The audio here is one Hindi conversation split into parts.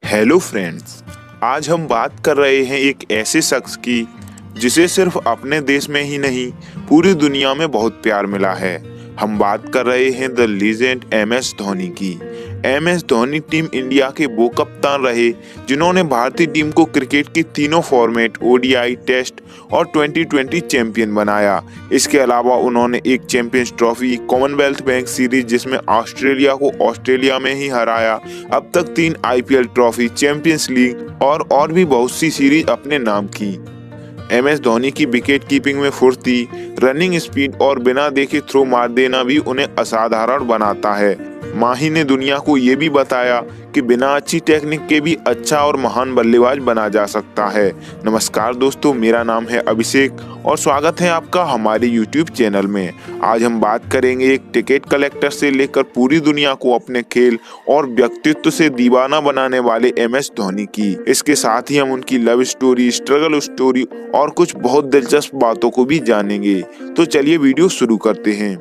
हेलो फ्रेंड्स, आज हम बात कर रहे हैं एक ऐसे शख्स की जिसे सिर्फ अपने देश में ही नहीं पूरी दुनिया में बहुत प्यार मिला है। हम बात कर रहे हैं द लीजेंड MS धोनी की। MS धोनी टीम इंडिया के वो कप्तान रहे जिन्होंने भारतीय टीम को क्रिकेट के तीनों फॉर्मेट ODI, टेस्ट और T20 चैंपियन बनाया। इसके अलावा उन्होंने एक champions trophy, Commonwealth bank series जिसमें ऑस्ट्रेलिया को ऑस्ट्रेलिया में ही हराया, अब तक 3 IPL ट्रॉफी, चैंपियंस लीग और भी बहुत सी सीरीज अपने नाम की। MS धोनी की विकेट कीपिंग में फुर्ती, रनिंग स्पीड और बिना देखे थ्रो मार देना भी उन्हें असाधारण बनाता है। माही ने दुनिया को ये भी बताया कि बिना अच्छी टेक्निक के भी अच्छा और महान बल्लेबाज बना जा सकता है। नमस्कार दोस्तों, मेरा नाम है अभिषेक और स्वागत है आपका हमारे YouTube चैनल में। आज हम बात करेंगे एक टिकट कलेक्टर से लेकर पूरी दुनिया को अपने खेल और व्यक्तित्व से दीवाना बनाने वाले MS धोनी की। इसके साथ ही हम उनकी लव स्टोरी, स्ट्रगल स्टोरी और कुछ बहुत दिलचस्प बातों को भी जानेंगे। तो चलिए वीडियो शुरू करते हैं।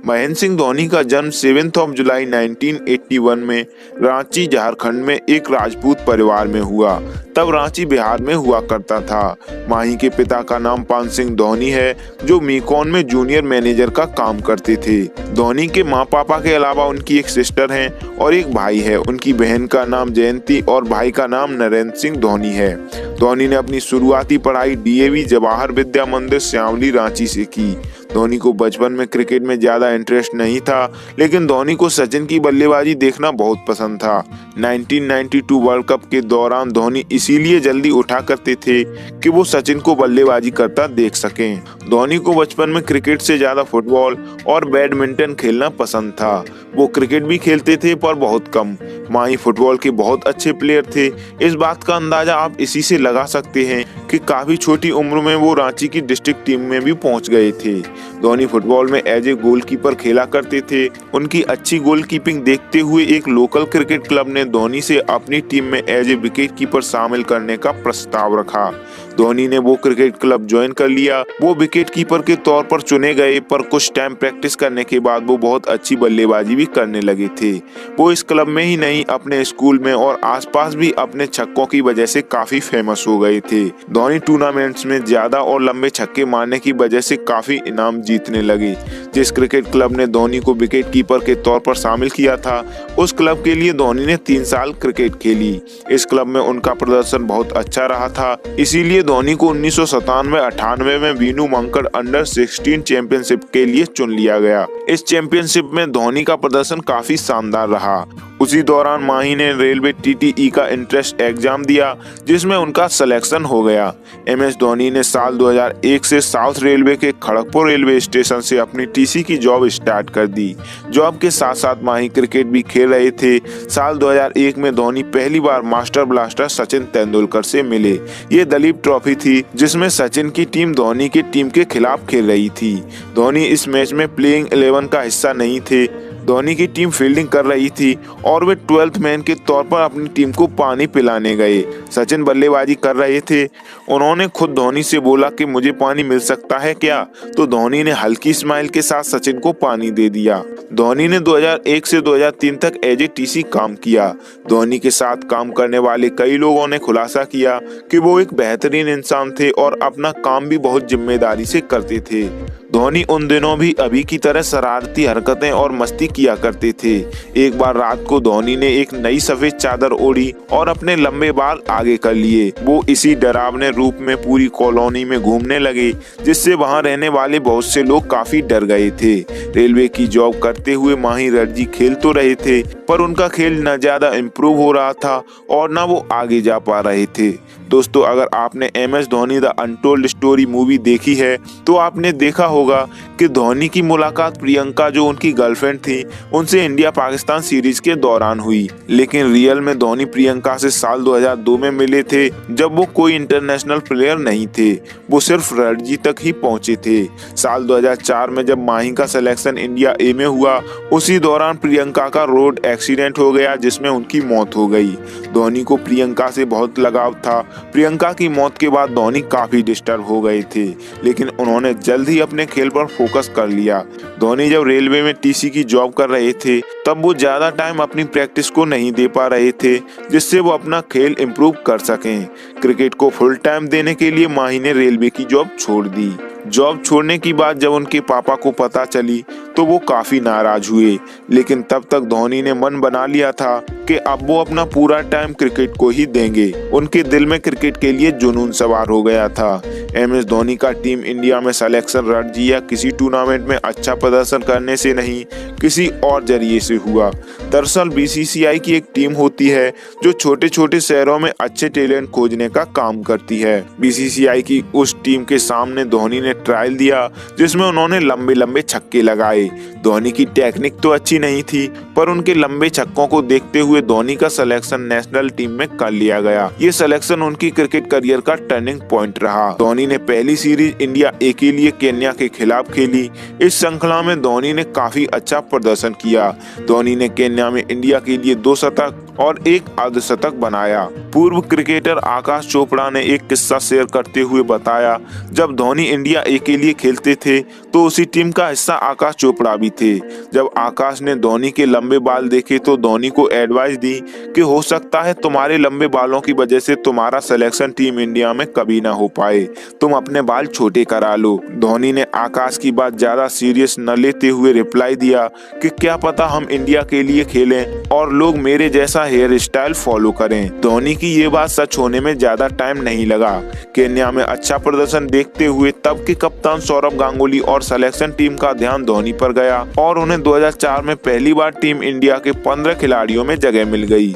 महेंद्र सिंह धोनी का जन्म 7 जुलाई 1981 में रांची, झारखंड में एक राजपूत परिवार में हुआ। तब रांची बिहार में हुआ करता था। माही के पिता का नाम पान सिंह धोनी है, जो मीकॉन में जूनियर मैनेजर का काम करते थे। धोनी के माँ पापा के अलावा उनकी एक सिस्टर है और एक भाई है। उनकी बहन का नाम जयंती और भाई का नाम नरेंद्र सिंह धोनी है। धोनी ने अपनी शुरुआती पढ़ाई DAV जवाहर विद्या मंदिर, श्यामली, रांची से की। धोनी को बचपन में क्रिकेट में ज्यादा इंटरेस्ट नहीं था, लेकिन धोनी को सचिन की बल्लेबाजी देखना बहुत पसंद था। 1992 वर्ल्ड कप के दौरान धोनी इसीलिए जल्दी उठा करते थे कि वो सचिन को बल्लेबाजी करता देख सकें। धोनी को बचपन में क्रिकेट से ज्यादा फुटबॉल और बैडमिंटन खेलना पसंद था। वो क्रिकेट भी खेलते थे पर बहुत कम। माही फुटबॉल के बहुत अच्छे प्लेयर थे। इस बात का अंदाजा आप इसी से लगा सकते हैं कि काफी छोटी उम्र में वो रांची की डिस्ट्रिक्ट टीम में भी पहुंच गए थे। धोनी फुटबॉल में एज ए गोलकीपर खेला करते थे। उनकी अच्छी गोलकीपिंग देखते हुए एक लोकल क्रिकेट क्लब ने धोनी से अपनी टीम में एज ए विकेट कीपर शामिल करने का प्रस्ताव रखा। धोनी ने वो क्रिकेट क्लब ज्वाइन कर लिया। वो विकेट कीपर के तौर पर चुने गए, पर कुछ टाइम प्रैक्टिस करने के बाद वो बहुत अच्छी बल्लेबाजी भी करने लगे थे। वो इस क्लब में ही नहीं, अपने स्कूल में और आसपास भी अपने छक्कों की वजह से काफी फेमस हो गए थे। धोनी टूर्नामेंट्स में ज्यादा और लंबे छक्के मारने की वजह से काफी इनाम जीतने लगे। जिस क्रिकेट क्लब ने धोनी को विकेट कीपर के तौर पर शामिल किया था, उस क्लब के लिए धोनी ने 3 साल क्रिकेट खेली। इस क्लब में उनका प्रदर्शन बहुत अच्छा रहा था, इसीलिए धोनी को 1997-98 में वीनू मंकड़ अंडर-16 चैंपियनशिप के लिए चुन लिया गया। इस चैंपियनशिप में धोनी का प्रदर्शन काफी शानदार रहा। उसी दौरान माही ने रेलवे TTE का इंट्रेंस एग्जाम दिया, जिसमें उनका सिलेक्शन हो गया। MS धोनी ने साल 2001 से साउथ रेलवे के खड़गपुर रेलवे स्टेशन से अपनी TC की जॉब स्टार्ट कर दी। जॉब के साथ साथ माही क्रिकेट भी खेल रहे थे। साल 2001 में धोनी पहली बार मास्टर ब्लास्टर सचिन तेंदुलकर से मिले। ये दलीप ट्रॉफी थी, जिसमें सचिन की टीम धोनी की टीम के खिलाफ खेल रही थी। धोनी इस मैच में प्लेइंग 11 का हिस्सा नहीं थे। धोनी की टीम फील्डिंग कर रही थी और वे 12th मैन के तौर पर अपनी टीम को पानी पिलाने गए। सचिन बल्लेबाजी कर रहे थे। उन्होंने खुद धोनी से बोला कि मुझे पानी मिल सकता है क्या, तो धोनी ने हल्की स्माइल के साथ सचिन को पानी दे दिया। धोनी ने 2001 से 2003 तक एज ए TC काम किया। धोनी के साथ काम करने वाले कई लोगों ने खुलासा किया कि वो एक बेहतरीन इंसान थे और अपना काम भी बहुत जिम्मेदारी से करते थे। धोनी उन दिनों भी अभी की तरह शरारती हरकतें और मस्ती किया करते थे। एक बार रात को धोनी ने एक नई सफेद चादर ओढ़ी और अपने लंबे बाल आगे कर लिए। वो इसी डरावने रूप में पूरी कॉलोनी में घूमने लगे, जिससे वहां रहने वाले बहुत से लोग काफी डर गए थे। रेलवे की जॉब करते हुए माही रणजी खेल तो रहे थे, पर उनका खेल न ज्यादा इम्प्रूव हो रहा था और न वो आगे जा पा रहे थे। दोस्तों, अगर आपने MS Dhoni the untold story movie देखी है, तो आपने देखा होगा कि धोनी की मुलाकात प्रियंका, जो उनकी गर्लफ्रेंड थी, उनसे इंडिया पाकिस्तान सीरीज के दौरान हुई। लेकिन रियल में धोनी प्रियंका से साल 2002 में मिले थे, जब वो कोई इंटरनेशनल प्लेयर नहीं थे। वो सिर्फ रणजी तक ही पहुंचे थे। साल 2004 में जब माही का सिलेक्शन इंडिया A में हुआ, उसी दौरान प्रियंका का रोड एक्सीडेंट हो गया, जिसमें उनकी मौत हो गई। धोनी को प्रियंका से बहुत लगाव था प्रियंका की मौत के बाद धोनी काफी डिस्टर्ब हो गए थे, लेकिन उन्होंने जल्द ही अपने खेल पर फोकस कर लिया। धोनी जब रेलवे में टीसी की जॉब कर रहे थे तब वो ज्यादा टाइम अपनी प्रैक्टिस को नहीं दे पा रहे थे, जिससे वो अपना खेल इम्प्रूव कर सकें। क्रिकेट को फुल टाइम देने के लिए माही ने रेलवे की जॉब छोड़ दी। जॉब छोड़ने की बात जब उनके पापा को पता चली तो वो काफी नाराज हुए, लेकिन तब तक धोनी ने मन बना लिया था कि अब वो अपना पूरा टाइम क्रिकेट को ही देंगे। उनके दिल में क्रिकेट के लिए जुनून सवार हो गया था। MS धोनी का टीम इंडिया में सिलेक्शन रणजी या किसी टूर्नामेंट में अच्छा प्रदर्शन करने से नहीं, किसी और जरिए से हुआ। दरअसल BCCI की एक टीम होती है जो छोटे छोटे शहरों में अच्छे टैलेंट खोजने का काम करती है। BCCI की उस टीम के सामने धोनी ने ट्रायल दिया, जिसमें उन्होंने लंबे लंबे छक्के लगाए। धोनी की टेक्निक तो अच्छी नहीं थी, पर उनके लंबे छक्कों को देखते हुए धोनी का सिलेक्शन नेशनल टीम में कर लिया गया। ये सिलेक्शन उनकी क्रिकेट करियर का टर्निंग पॉइंट रहा। धोनी ने पहली सीरीज इंडिया ए के लिए केन्या के खिलाफ खेली। इस श्रृंखला में धोनी ने काफी अच्छा प्रदर्शन किया। धोनी ने केन्या में इंडिया के लिए 2 शतक और 1 अर्धशतक बनाया। पूर्व क्रिकेटर आकाश चोपड़ा ने एक किस्सा शेयर करते हुए बताया, जब धोनी इंडिया ए के लिए खेलते थे तो उसी टीम का हिस्सा आकाश चोपड़ा भी थे। जब आकाश ने धोनी के लंबे बाल देखे तो धोनी को एडवाइस दी कि हो सकता है तुम्हारे लंबे बालों की वजह से तुम्हारा सिलेक्शन टीम इंडिया में कभी ना हो पाए, तुम अपने बाल छोटे करा लो। धोनी ने आकाश की बात ज्यादा सीरियस न लेते हुए रिप्लाई दिया कि क्या पता हम इंडिया के लिए खेलें और लोग मेरे जैसा हेयर स्टाइल फॉलो करें। धोनी की ये बात सच होने में ज्यादा टाइम नहीं लगा। केन्या में अच्छा प्रदर्शन देखते हुए तब के कप्तान सौरव गांगुली और सिलेक्शन टीम का ध्यान धोनी पर गया और उन्हें 2004 में पहली बार टीम इंडिया के 15 खिलाड़ियों में जगह मिल गई।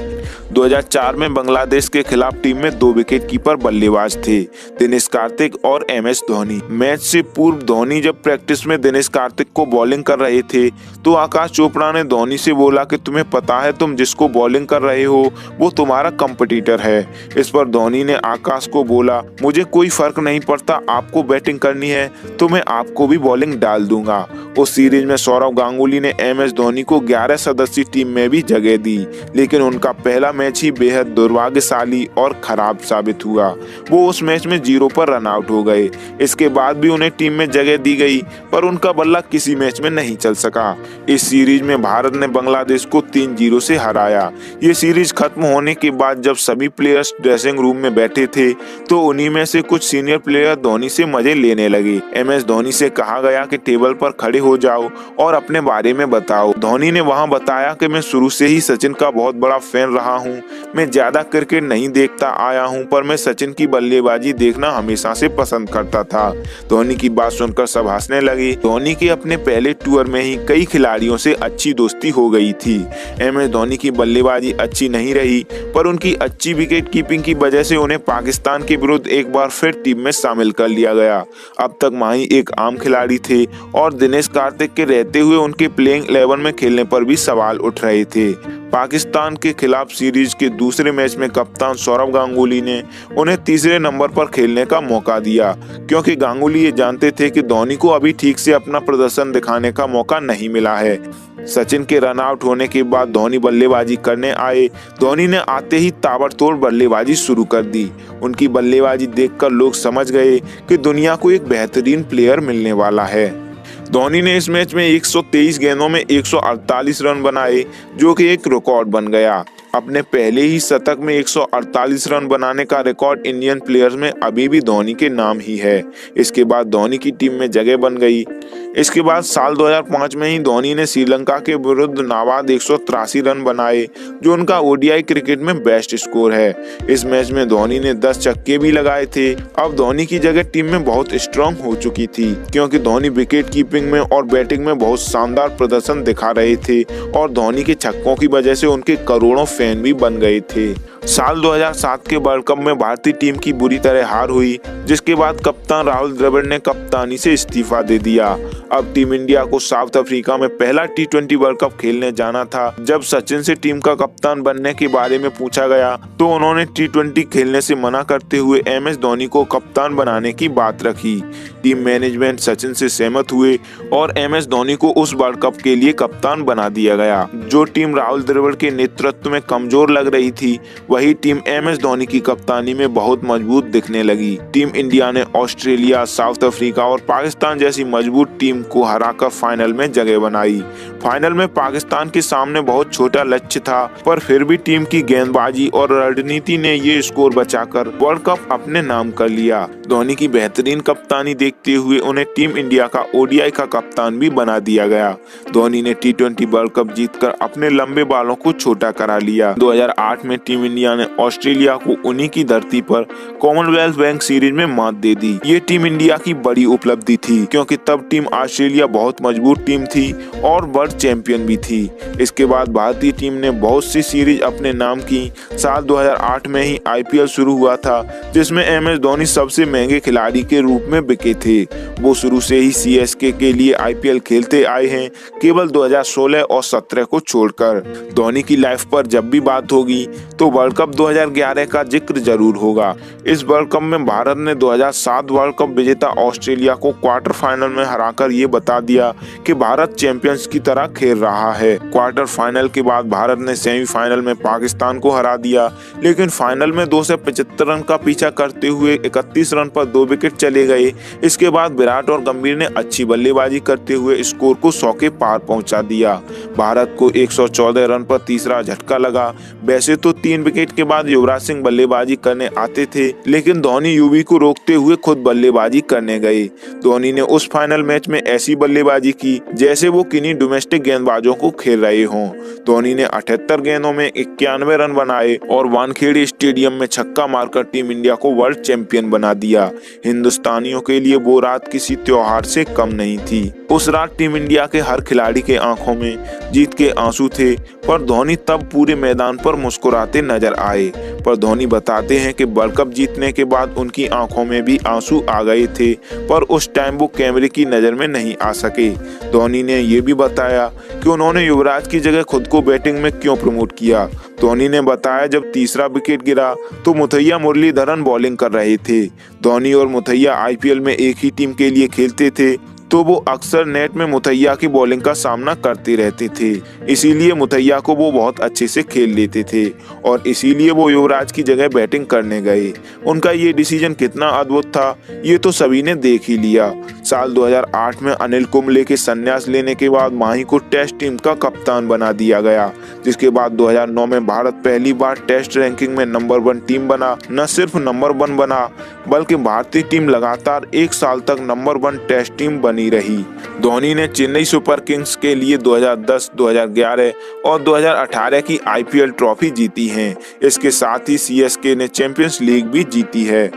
2004 में बांग्लादेश के खिलाफ टीम में 2 विकेट कीपर बल्लेबाज थे, दिनेश कार्तिक और MS धोनी। मैच से पूर्व धोनी जब प्रैक्टिस में दिनेश कार्तिक को बॉलिंग कर रहे थे तो आकाश चोपड़ा ने धोनी से बोला कि तुम्हें पता है तुम जिसको बॉलिंग कर रहे हो वो तुम्हारा कंपटीटर है। इस पर धोनी ने आकाश को बोला, मुझे कोई फर्क नहीं पड़ता, आपको बैटिंग करनी है तो मैं आपको भी बॉलिंग डाल दूंगा। उस सीरीज में सौरव गांगुली ने MS धोनी को 11 सदस्यीय टीम में भी जगह दी, लेकिन उनका पहला मैच ही बेहद दुर्भाग्यशाली और खराब साबित हुआ। वो उस मैच में 0 पर रन आउट हो गए। इसके बाद भी उन्हें टीम में जगह दी गई, पर उनका बल्ला किसी मैच में नहीं चल सका। इस सीरीज में भारत ने बांग्लादेश को 3-0 से हराया। ये सीरीज खत्म होने के बाद जब सभी प्लेयर्स ड्रेसिंग रूम में बैठे थे तो उन्हीं में से कुछ सीनियर प्लेयर धोनी से मजे लेने लगे। MS धोनी से कहा गया कि टेबल पर खड़े हो जाओ और अपने बारे में बताओ। धोनी ने वहां बताया कि मैं शुरू से ही सचिन का बहुत बड़ा फैन रहा हूं। मैं ज्यादा क्रिकेट नहीं देखता आया हूं, पर मैं सचिन की बल्लेबाजी देखना हमेशा से पसंद करता था। धोनी की बात सुनकर सब हंसने लगे। धोनी के अपने पहले टूर में ही कई खिलाड़ियों से अच्छी दोस्ती हो गई थी। MS धोनी की बल्लेबाजी अच्छी नहीं रही, पर उनकी अच्छी विकेट कीपिंग की वजह से उन्हें पाकिस्तान के विरुद्ध एक बार फिर टीम में शामिल कर लिया गया। अब तक माही एक आम खिलाड़ी थे और दिनेश कार्तिक के रहते हुए उनके प्लेइंग 11 में खेलने पर भी सवाल उठ रहे थे। पाकिस्तान के खिलाफ सीरीज के दूसरे मैच में कप्तान सौरव गांगुली ने उन्हें तीसरे नंबर पर खेलने का मौका दिया, क्योंकि गांगुली ये जानते थे कि धोनी को अभी ठीक से अपना प्रदर्शन दिखाने का मौका नहीं मिला है। सचिन के रन आउट होने के बाद धोनी बल्लेबाजी करने आए। धोनी ने आते ही ताबड़तोड़ बल्लेबाजी शुरू कर दी। उनकी बल्लेबाजी देखकर लोग समझ गए कि दुनिया को एक बेहतरीन प्लेयर मिलने वाला है। धोनी ने इस मैच में 123 गेंदों में 148 रन बनाए, जो कि एक रिकॉर्ड बन गया। अपने पहले ही शतक में 148 रन बनाने का रिकॉर्ड इंडियन प्लेयर्स में अभी भी धोनी के नाम ही है। इसके बाद धोनी की टीम में जगह बन गई। इसके बाद साल 2005 में ही धोनी ने श्रीलंका के विरुद्ध नाबाद 183 रन बनाए, जो उनका ODI क्रिकेट में बेस्ट स्कोर है। इस मैच में धोनी ने 10 छक्के भी लगाए थे। अब धोनी की जगह टीम में बहुत स्ट्रांग हो चुकी थी, क्योंकि धोनी विकेट कीपिंग में और बैटिंग में बहुत शानदार प्रदर्शन दिखा रहे थे और धोनी के छक्कों की वजह से उनके करोड़ों फैन भी बन गए थे। साल 2007 के वर्ल्ड कप में भारतीय टीम की बुरी तरह हार हुई, जिसके बाद कप्तान राहुल द्रविड़ ने कप्तानी से इस्तीफा दे दिया। अब टीम इंडिया को साउथ अफ्रीका में पहला T20 वर्ल्ड कप खेलने जाना था। जब सचिन से टीम का कप्तान बनने के बारे में पूछा गया तो उन्होंने T20 खेलने से मना करते हुए MS धोनी को कप्तान बनाने की बात रखी। टीम मैनेजमेंट सचिन से सहमत हुए और MS धोनी को उस वर्ल्ड कप के लिए कप्तान बना दिया गया। जो टीम राहुल द्रविड़ के नेतृत्व में कमजोर लग रही थी, वही टीम MS धोनी की कप्तानी में बहुत मजबूत दिखने लगी। टीम इंडिया ने ऑस्ट्रेलिया, साउथ अफ्रीका और पाकिस्तान जैसी मजबूत टीम को हराकर फाइनल में जगह बनाई। फाइनल में पाकिस्तान के सामने बहुत छोटा लक्ष्य था, पर फिर भी टीम की गेंदबाजी और रणनीति ने ये स्कोर बचाकर वर्ल्ड कप अपने नाम कर लिया। धोनी की बेहतरीन कप्तानी देखते हुए उन्हें टीम इंडिया का ODI का कप्तान भी बना दिया गया। धोनी ने T20 वर्ल्ड कप जीतकर अपने लंबे बालों को छोटा करा लिया। 2008 में टीम इंडिया ने ऑस्ट्रेलिया को उन्हीं की धरती पर कॉमनवेल्थ बैंक सीरीज में मात दे दी। ये टीम इंडिया की बड़ी उपलब्धि थी, क्योंकि तब टीम ऑस्ट्रेलिया बहुत मजबूत टीम थी और वर्ल्ड चैंपियन भी थी। इसके बाद भारतीय टीम ने बहुत सी सीरीज अपने नाम की। साल 2008 में ही IPL शुरू हुआ था, जिसमें MS धोनी सबसे महंगे खिलाड़ी के रूप में बिके थे। वो शुरू से ही CSK के लिए IPL खेलते आए हैं, केवल 2016 और 17 को छोड़कर। धोनी की लाइफ पर जब भी बात होगी तो वर्ल्ड कप 2011 का जिक्र जरूर होगा। इस वर्ल्ड कप में भारत ने 2007 वर्ल्ड कप विजेता ऑस्ट्रेलिया को क्वार्टर फाइनल में हराकर ये बता दिया कि भारत चैंपियंस की तरह खेल रहा है। क्वार्टर फाइनल के बाद भारत ने सेमीफाइनल में पाकिस्तान को हरा दिया, लेकिन फाइनल में 275 रन का पीछा करते हुए 31 रन पर 2 विकेट चले गए। इसके बाद विराट और गंभीर ने अच्छी बल्लेबाजी करते हुए स्कोर को 100 के पार पहुंचा दिया। भारत को 114 रन पर तीसरा झटका लगा। वैसे तो 3 विकेट के बाद युवराज सिंह बल्लेबाजी करने आते थे, लेकिन धोनी युवी को रोकते हुए खुद बल्लेबाजी करने गए। धोनी ने उस फाइनल मैच में ऐसी बल्लेबाजी की जैसे वो किन्हीं डोमेस्टिक गेंदबाजों को खेल रहे हों। धोनी ने 78 गेंदों में 91 रन बनाए और वानखेड़े स्टेडियम में छक्का मारकर टीम इंडिया को वर्ल्ड चैंपियन बना दिया। हिंदुस्तानियों के लिए वो रात किसी त्योहार से कम नहीं थी। उस रात टीम इंडिया के हर खिलाड़ी के आंखों में जीत के आंसू थे, पर धोनी तब पूरे मैदान पर मुस्कुराते नजर आए। पर धोनी बताते हैं कि वर्ल्ड कप जीतने के बाद उनकी आंखों में भी आंसू आ गए थे, पर उस टाइम वो कैमरे की नजर में नहीं आ सके। धोनी ने ये भी बताया कि उन्होंने युवराज की जगह खुद को बैटिंग में क्यों प्रमोट किया। धोनी ने बताया, जब तीसरा विकेट गिरा तो मुथैया मुरलीधरन बॉलिंग कर रहे थे। धोनी और मुथैया IPL में एक ही टीम के लिए खेलते थे, तो वो अक्सर नेट में मुथैया की बॉलिंग का सामना करते रहते थे। इसीलिए मुथैया को वो बहुत अच्छे से खेल लेते थे और इसीलिए वो युवराज की जगह बैटिंग करने गए। उनका ये डिसीजन कितना अद्भुत था, ये तो सभी ने देख ही लिया। साल 2008 में अनिल कुंबले के संन्यास लेने के बाद माही को टेस्ट टीम का कप्तान बना दिया गया, जिसके बाद 2009 में भारत पहली बार टेस्ट रैंकिंग में नंबर 1 टीम बना। न सिर्फ नंबर 1 बना, बल्कि भारतीय टीम लगातार 1 साल तक नंबर 1 टेस्ट टीम बनी रही। धोनी ने चेन्नई सुपर किंग्स के लिए 2010, 2011 और 2018 की IPL ट्रॉफी जीती हैं। इसके साथ ही CSK ने चैंपियंस लीग भी जीती है।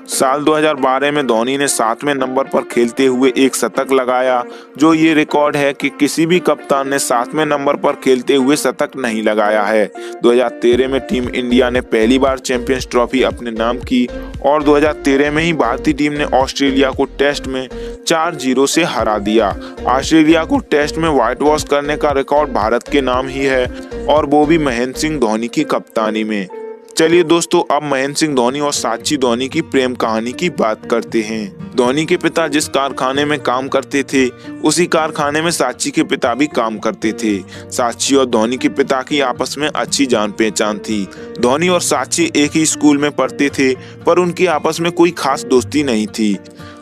साल 2012 में धोनी ने 7वें नंबर पर खेलते हुए एक शतक लगाया, जो ये रिकॉर्ड है कि किसी भी कप्तान ने 7वें नंबर पर खेलते हुए शतक नहीं लगाया है। 2013 में टीम इंडिया ने पहली बार चैंपियंस ट्रॉफी अपने नाम की और 2013 में ही भारतीय टीम ने ऑस्ट्रेलिया को टेस्ट में 4-0 से हरा दिया। ऑस्ट्रेलिया को टेस्ट में व्हाइट वॉश करने का रिकॉर्ड भारत के नाम ही है, और वो भी महेंद्र सिंह धोनी की कप्तानी में। चलिए दोस्तों, अब महेंद्र सिंह धोनी और साक्षी धोनी की प्रेम कहानी की बात करते हैं। धोनी के पिता जिस कारखाने में काम करते थे, उसी कारखाने में साक्षी के पिता भी काम करते थे। साक्षी और धोनी के पिता की आपस में अच्छी जान पहचान थी। धोनी और साक्षी एक ही स्कूल में पढ़ते थे, पर उनकी आपस में कोई खास दोस्ती नहीं थी।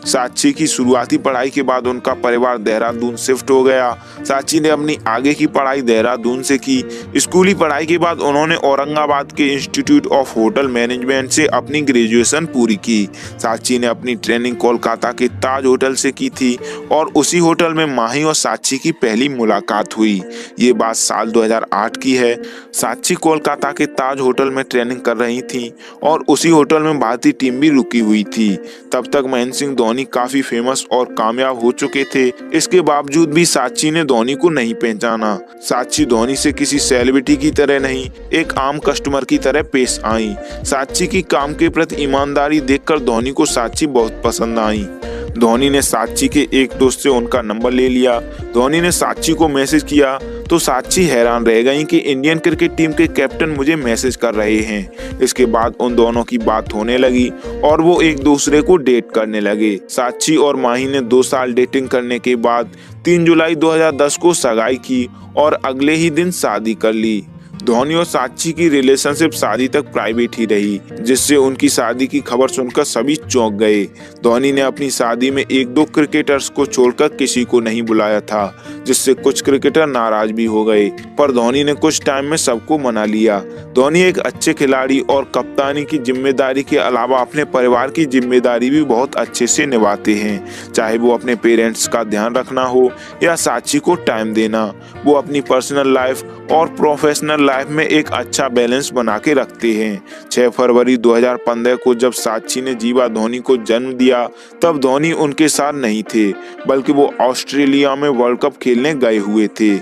साक्षी की शुरुआती पढ़ाई के बाद उनका परिवार देहरादून शिफ्ट हो गया। साक्षी ने अपनी आगे की पढ़ाई देहरादून से की। स्कूली पढ़ाई के बाद उन्होंने औरंगाबाद के इंस्टीट्यूट ऑफ होटल मैनेजमेंट से अपनी ग्रेजुएशन पूरी की। साक्षी ने अपनी ट्रेनिंग कोलकाता के ताज होटल से की थी और उसी होटल में माही और साक्षी की पहली मुलाकात हुई। ये बात साल 2008 की है। साक्षी कोलकाता के ताज होटल में ट्रेनिंग कर रही थी और उसी होटल में भारतीय टीम भी रुकी हुई थी। तब तक महेंद्र सिंह धोनी काफी फेमस और कामयाब हो चुके थे। इसके बावजूद भी साक्षी ने धोनी को नहीं पहचाना। साक्षी धोनी से किसी सेलिब्रिटी की तरह नहीं, एक आम कस्टमर की तरह पेश आई। साक्षी की काम के प्रति ईमानदारी देखकर धोनी को साक्षी बहुत पसंद आई। धोनी ने साक्षी के एक दोस्त से उनका नंबर ले लिया। धोनी ने साक्षी को मैसेज किया तो साक्षी हैरान रह गई कि इंडियन क्रिकेट टीम के कैप्टन मुझे मैसेज कर रहे हैं। इसके बाद उन दोनों की बात होने लगी और वो एक दूसरे को डेट करने लगे। साक्षी और माही ने 2 साल डेटिंग करने के बाद 3 जुलाई 2010 को सगाई की और अगले ही दिन शादी कर ली। धोनी और साक्षी की रिलेशनशिप शादी तक प्राइवेट ही रही, जिससे उनकी शादी की खबर सुनकर सभी चौंक गए। धोनी ने अपनी शादी में 1-2 क्रिकेटर्स को छोड़कर किसी को नहीं बुलाया था, जिससे कुछ क्रिकेटर नाराज भी हो गए, पर धोनी ने कुछ टाइम में सबको मना लिया। धोनी एक अच्छे खिलाड़ी और कप्तानी की जिम्मेदारी के अलावा अपने परिवार की जिम्मेदारी भी बहुत अच्छे से निभाते हैं। चाहे वो अपने पेरेंट्स का ध्यान रखना हो या साक्षी को टाइम देना, वो अपनी पर्सनल लाइफ और प्रोफेशनल लाइफ में एक अच्छा बैलेंस बना के रखते हैं। 6 फरवरी 2015 को जब साक्षी ने जीवा धोनी को जन्म दिया, तब धोनी उनके साथ नहीं थे, बल्कि वो ऑस्ट्रेलिया में वर्ल्ड कप खेलने गए हुए थे।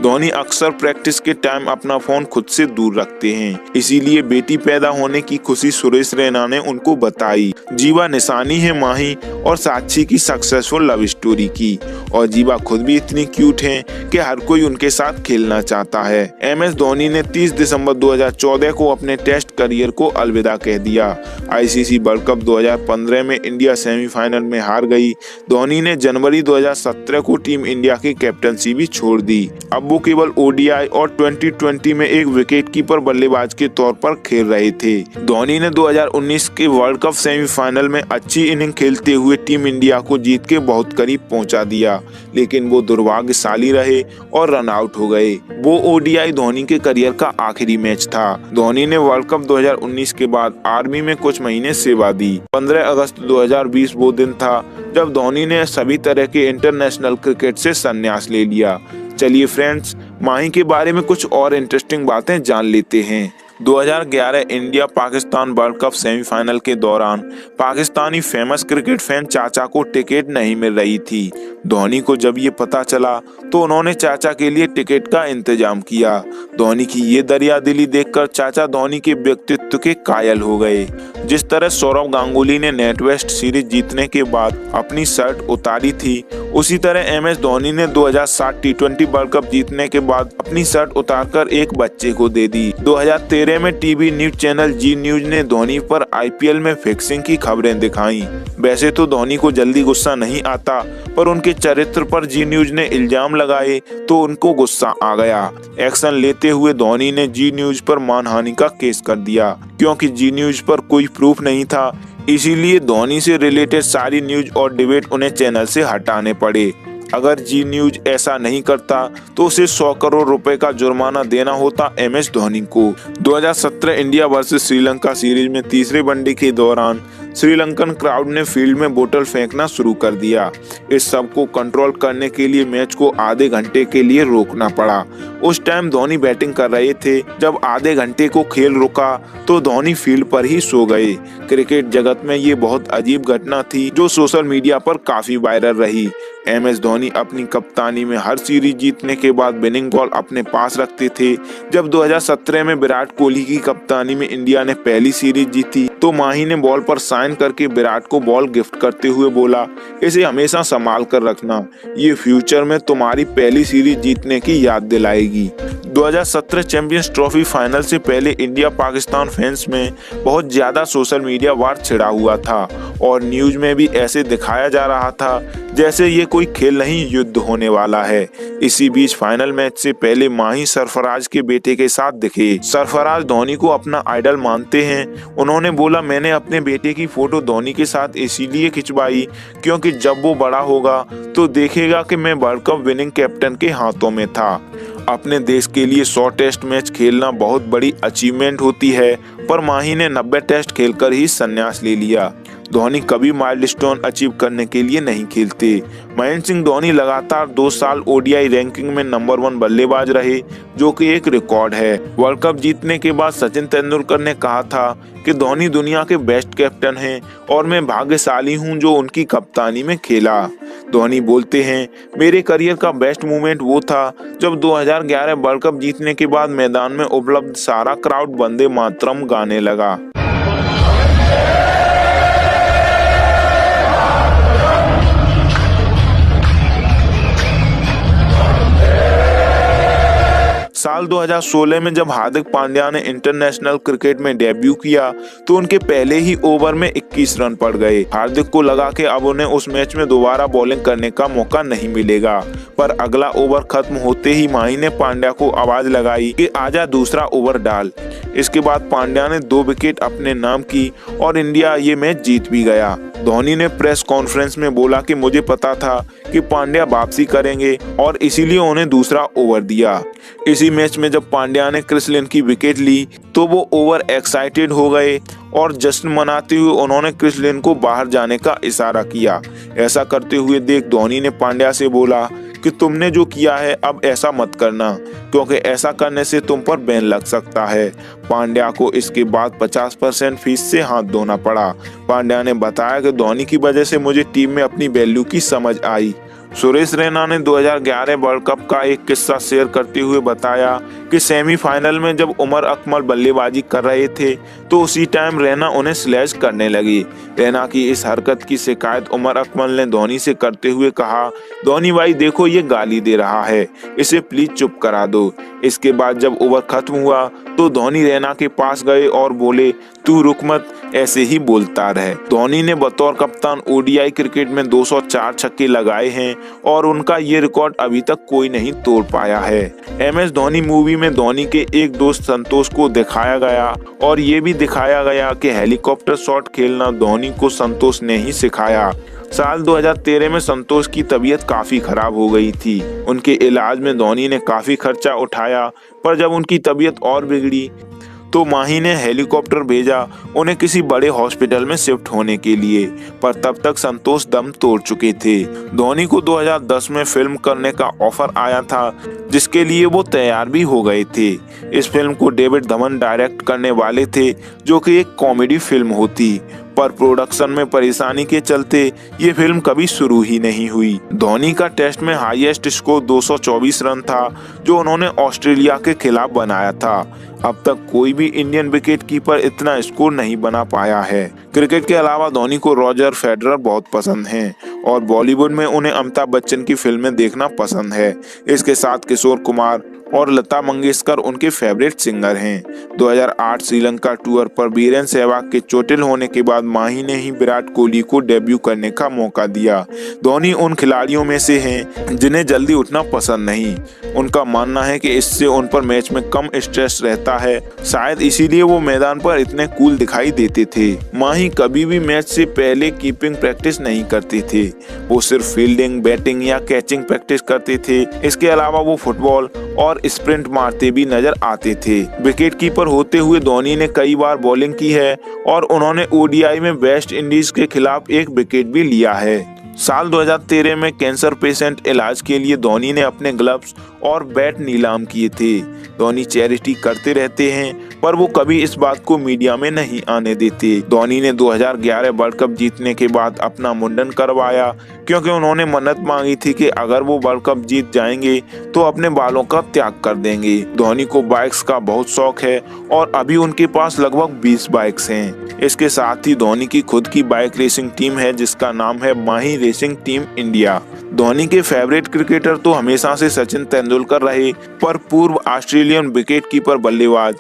धोनी अक्सर प्रैक्टिस के टाइम अपना फोन खुद से दूर रखते हैं, इसीलिए बेटी पैदा होने की खुशी सुरेश रैना ने उनको बताई। जीवा निशानी है माही और साक्षी की सक्सेसफुल लव स्टोरी की, और जीवा खुद भी इतनी क्यूट हैं कि हर कोई उनके साथ खेलना चाहता है। MS धोनी ने 30 दिसंबर 2014 को अपने टेस्ट करियर को अलविदा कह दिया। ICC वर्ल्ड कप 2015 में इंडिया सेमीफाइनल में हार गई। धोनी ने जनवरी 2017 को टीम इंडिया की कैप्टनसी भी छोड़ दी। अब वो केवल ODI और 2020 में एक विकेटकीपर बल्लेबाज के तौर पर खेल रहे थे। धोनी ने 2019 के वर्ल्ड कप सेमीफाइनल में अच्छी इनिंग खेलते हुए टीम इंडिया को जीत के बहुत करीब पहुंचा दिया, लेकिन वो दुर्भाग्यशाली रहे और रन आउट हो गए। वो ODI धोनी के करियर का आखिरी मैच था। धोनी ने वर्ल्ड कप 2019 के बाद आर्मी में कुछ महीने सेवा दी। 15 अगस्त 2020 वो दिन था जब धोनी ने सभी तरह के इंटरनेशनल क्रिकेट से संन्यास ले लिया। चलिए फ्रेंड्स, माही के बारे में कुछ और इंटरेस्टिंग बातें जान लेते हैं। 2011 India Pakistan world cup semifinal के दौरान पाकिस्तानी फेमस क्रिकेट फैन चाचा को टिकट नहीं मिल रही थी। धोनी को जब ये पता चला तो उन्होंने चाचा के लिए टिकट का इंतजाम किया। धोनी की ये दरियादिली देखकर चाचा धोनी के व्यक्तित्व के कायल हो गए। जिस तरह सौरव गांगुली ने नेट वेस्ट सीरीज जीतने के बाद अपनी शर्ट उतारी थी, उसी तरह MS धोनी ने 2007 T20 वर्ल्ड कप जीतने के बाद अपनी शर्ट उतारकर एक बच्चे को दे दी। 2013 में टीवी न्यूज चैनल जी न्यूज ने धोनी पर IPL में फिक्सिंग की खबरें दिखाई। वैसे तो धोनी को जल्दी गुस्सा नहीं आता, पर उनके चरित्र पर जी न्यूज ने इल्जाम लगाए तो उनको गुस्सा आ गया। एक्शन लेते हुए धोनी ने जी न्यूज पर मानहानि का केस कर दिया। क्योंकि जी न्यूज पर कोई प्रूफ नहीं था, इसीलिए धोनी से रिलेटेड सारी न्यूज और डिबेट उन्हें चैनल से हटाने पड़े। अगर जी न्यूज ऐसा नहीं करता तो उसे 100 करोड़ रुपए का जुर्माना देना होता MS धोनी को। 2017 इंडिया वर्सेस श्रीलंका सीरीज में तीसरे वनडे के दौरान श्रीलंकन क्राउड ने फील्ड में बोतल फेंकना शुरू कर दिया। इस सब को कंट्रोल करने के लिए मैच को आधे घंटे के लिए रोकना पड़ा। उस टाइम धोनी बैटिंग कर रहे थे। जब आधे घंटे को खेल रुका तो धोनी फील्ड पर ही सो गए। क्रिकेट जगत में ये बहुत अजीब घटना थी जो सोशल मीडिया पर काफी वायरल रही। MS धोनी अपनी कप्तानी में हर सीरीज जीतने के बाद विनिंग बॉल अपने पास रखते थे। जब 2017 में विराट कोहली की कप्तानी में इंडिया ने पहली सीरीज जीती तो माही ने बॉल पर साइन करके विराट को बॉल गिफ्ट करते हुए बोला, इसे हमेशा संभाल कर रखना, ये फ्यूचर में तुम्हारी पहली सीरीज जीतने की याद दिलाएगी। 2017 चैंपियंस ट्रॉफी फाइनल से पहले इंडिया पाकिस्तान फैंस में बहुत ज्यादा सोशल मीडिया वार छिड़ा हुआ था और न्यूज में भी ऐसे दिखाया जा रहा था जैसे ये कोई खेल नहीं, युद्ध होने वाला है। इसी बीच फाइनल मैच से पहले माही सरफराज के बेटे के साथ दिखे। सरफराज धोनी को अपना आइडल मानते हैं। उन्होंने बोला, मैंने अपने बेटे की फोटो धोनी के साथ इसीलिए खिंचवाई क्योंकि जब वो बड़ा होगा तो देखेगा कि मैं वर्ल्ड कप विनिंग कैप्टन के हाथों में था। अपने देश के लिए 100 टेस्ट मैच खेलना बहुत बड़ी अचीवमेंट होती है, पर माही ने 90 टेस्ट खेलकर ही संन्यास ले लिया। धोनी कभी माइलस्टोन अचीव करने के लिए नहीं खेलते। महेंद्र सिंह धोनी लगातार 2 साल ODI रैंकिंग में नंबर 1 बल्लेबाज रहे, जो कि एक रिकॉर्ड है। वर्ल्ड कप जीतने के बाद सचिन तेंदुलकर ने कहा था कि धोनी दुनिया के बेस्ट कैप्टन हैं और मैं भाग्यशाली हूं जो उनकी कप्तानी में खेला। धोनी बोलते हैं, मेरे करियर का बेस्ट मोमेंट वो था जब 2011 वर्ल्ड कप जीतने के बाद मैदान में उपलब्ध सारा क्राउड वंदे मातरम गाने लगा। साल 2016 में जब हार्दिक पांड्या ने इंटरनेशनल क्रिकेट में डेब्यू किया तो उनके पहले ही ओवर में 21 रन पड़ गए। हार्दिक को लगा कि अब उन्हें उस मैच में दोबारा बॉलिंग करने का मौका नहीं मिलेगा, पर अगला ओवर खत्म होते ही माही ने पांड्या को आवाज लगाई कि आजा दूसरा ओवर डाल। इसके बाद पांड्या ने 2 विकेट अपने नाम की और इंडिया ये मैच जीत भी गया। धोनी ने प्रेस कॉन्फ्रेंस में बोला कि मुझे पता था कि पांड्या वापसी करेंगे और इसीलिए उन्हें दूसरा ओवर दिया। इसी मैच में जब पांड्या ने क्रिस लिन की विकेट ली तो वो ओवर एक्साइटेड हो गए और जश्न मनाते हुए उन्होंने क्रिस लिन को बाहर जाने का इशारा किया। ऐसा करते हुए देख धोनी ने पांड्या से बोला कि तुमने जो किया है अब ऐसा मत करना, क्योंकि ऐसा करने से तुम पर बैन लग सकता है। पांड्या को इसके बाद 50% फीस से हाथ धोना पड़ा। पांड्या ने बताया कि धोनी की वजह से मुझे टीम में अपनी वैल्यू की समझ आई। सुरेश रैना ने 2011 वर्ल्ड कप का एक किस्सा शेयर करते हुए बताया कि सेमीफाइनल में जब उमर अकमल बल्लेबाजी कर रहे थे तो उसी टाइम रैना उन्हें स्लैश करने लगी। रैना की इस हरकत की शिकायत उमर अकमल ने धोनी से करते हुए कहा, धोनी भाई देखो ये गाली दे रहा है, इसे प्लीज चुप करा दो। इसके बाद जब ओवर खत्म हुआ तो धोनी रैना के पास गए और बोले, तू रुक मत, ऐसे ही बोलता रहे। धोनी ने बतौर कप्तान ओडीआई क्रिकेट में 204 छक्के लगाए हैं और उनका ये रिकॉर्ड अभी तक कोई नहीं तोड़ पाया है। MS धोनी मूवी में धोनी के एक दोस्त संतोष को दिखाया गया और ये भी दिखाया गया कि हेलीकॉप्टर शॉट खेलना धोनी को संतोष ने ही सिखाया। साल 2013 में संतोष की तबीयत काफी खराब हो गई थी। उनके इलाज में धोनी ने काफी खर्चा उठाया, पर जब उनकी तबीयत और बिगड़ी तो माही ने हेलीकॉप्टर भेजा उन्हें किसी बड़े हॉस्पिटल में शिफ्ट होने के लिए, पर तब तक संतोष दम तोड़ चुके थे। धोनी को 2010 में फिल्म करने का ऑफर आया था, जिसके लिए वो तैयार भी हो गए थे। इस फिल्म को डेविड धवन डायरेक्ट करने वाले थे, जो कि एक कॉमेडी फिल्म होती, पर प्रोडक्शन में परेशानी के चलते ये फिल्म कभी शुरू ही नहीं हुई। धोनी का टेस्ट में हाईएस्ट स्कोर 224 रन था, जो उन्होंने ऑस्ट्रेलिया के खिलाफ बनाया था। अब तक कोई भी इंडियन विकेट कीपर इतना स्कोर नहीं बना पाया है। क्रिकेट के अलावा धोनी को रॉजर फेडरर बहुत पसंद हैं और बॉलीवुड में उन्हें अमिताभ बच्चन की फिल्में देखना पसंद है। इसके साथ किशोर कुमार और लता मंगेशकर उनके फेवरेट सिंगर हैं। 2008 श्रीलंका टूर पर वीरेंद्र सहवाग के चोटिल होने के बाद माही ने ही विराट कोहली को डेब्यू करने का मौका दिया। धोनी उन खिलाड़ियों में से हैं जिन्हें जल्दी उठना पसंद नहीं। उनका मानना है कि इससे उन पर मैच में कम स्ट्रेस रहता है, शायद इसीलिए वो मैदान पर इतने कूल दिखाई देते थे। माही कभी भी मैच से पहले कीपिंग प्रैक्टिस नहीं करते थे, वो सिर्फ फील्डिंग, बैटिंग या कैचिंग प्रैक्टिस करते थे। इसके अलावा वो फुटबॉल और स्प्रिंट मारते भी नजर आते थे। विकेट कीपर होते हुए धोनी ने कई बार बॉलिंग की है और उन्होंने ओडीआई में वेस्ट इंडीज के खिलाफ एक विकेट भी लिया है। साल 2013 में कैंसर पेशेंट इलाज के लिए धोनी ने अपने ग्लव्स और बैट नीलाम किए थे। धोनी चैरिटी करते रहते हैं, पर वो कभी इस बात को मीडिया में नहीं आने देते। धोनी ने 2011 वर्ल्ड कप जीतने के बाद अपना मुंडन करवाया, क्योंकि उन्होंने मन्नत मांगी थी कि अगर वो वर्ल्ड कप जीत जाएंगे तो अपने बालों का त्याग कर देंगे। धोनी को बाइक्स का बहुत शौक है और अभी उनके पास लगभग 20 बाइक्स हैं। इसके साथ ही धोनी की खुद की बाइक रेसिंग टीम है, जिसका नाम है माही रेसिंग टीम इंडिया। धोनी के फेवरेट क्रिकेटर तो हमेशा से सचिन तेंदुलकर रहे, पर पूर्व ऑस्ट्रेलियन विकेट कीपर बल्लेबाज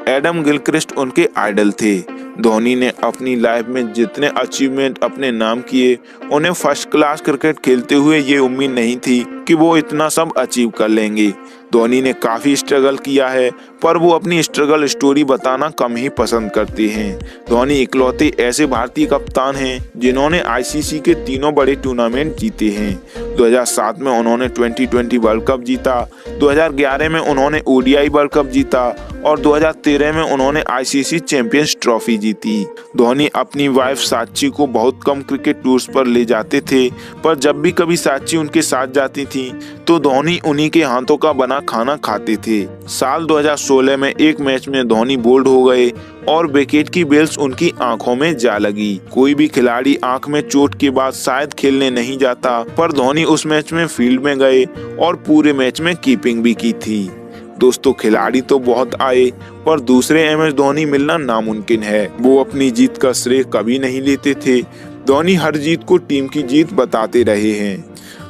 एडम गिलक्रिस्ट उनके आइडल थे। धोनी ने अपनी लाइफ में जितने अचीवमेंट अपने नाम किए, उन्हें फर्स्ट क्लास क्रिकेट खेलते हुए ये उम्मीद नहीं थी कि वो इतना सब अचीव कर लेंगे। धोनी ने काफी स्ट्रगल किया है, पर वो अपनी स्ट्रगल स्टोरी बताना कम ही पसंद करते हैं। धोनी इकलौते ऐसे भारतीय कप्तान हैं जिन्होंने आईसीसी के तीनों बड़े टूर्नामेंट जीते हैं। 2007 में उन्होंने T20 वर्ल्ड कप जीता, 2011 में उन्होंने ओडीआई वर्ल्ड कप जीता और 2013 में उन्होंने आईसीसी चैंपियंस ट्रॉफी जीती। धोनी अपनी वाइफ साक्षी को बहुत कम क्रिकेट टूर्स पर ले जाते थे, पर जब भी कभी साक्षी उनके साथ जाती थी तो धोनी उन्हीं के हाथों का बना खाना खाते थे। साल 2016 में एक मैच में धोनी बोल्ड हो गए और विकेट की बेल्स उनकी आंखों में जा लगी। कोई भी खिलाड़ी आंख में चोट के बाद शायद खेलने नहीं जाता, पर धोनी उस मैच में फील्ड में गए और पूरे मैच में कीपिंग भी की थी। दोस्तों, खिलाड़ी तो बहुत आए, पर दूसरे MS धोनी मिलना नामुमकिन है। वो अपनी जीत का श्रेय कभी नहीं लेते थे। धोनी हर जीत को टीम की जीत बताते रहे हैं।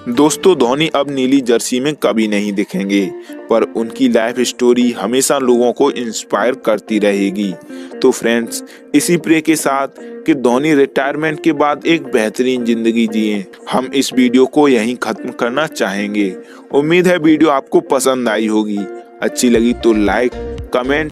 दोस्तों, धोनी अब नीली जर्सी में कभी नहीं दिखेंगे, पर उनकी लाइफ स्टोरी हमेशा लोगों को इंस्पायर करती रहेगी। तो फ्रेंड्स, इसी प्रे के साथ कि धोनी रिटायरमेंट के बाद एक बेहतरीन जिंदगी जिए, हम इस वीडियो को यहीं खत्म करना चाहेंगे। उम्मीद है वीडियो आपको पसंद आई होगी। अच्छी लगी तो लाइक, कमेंट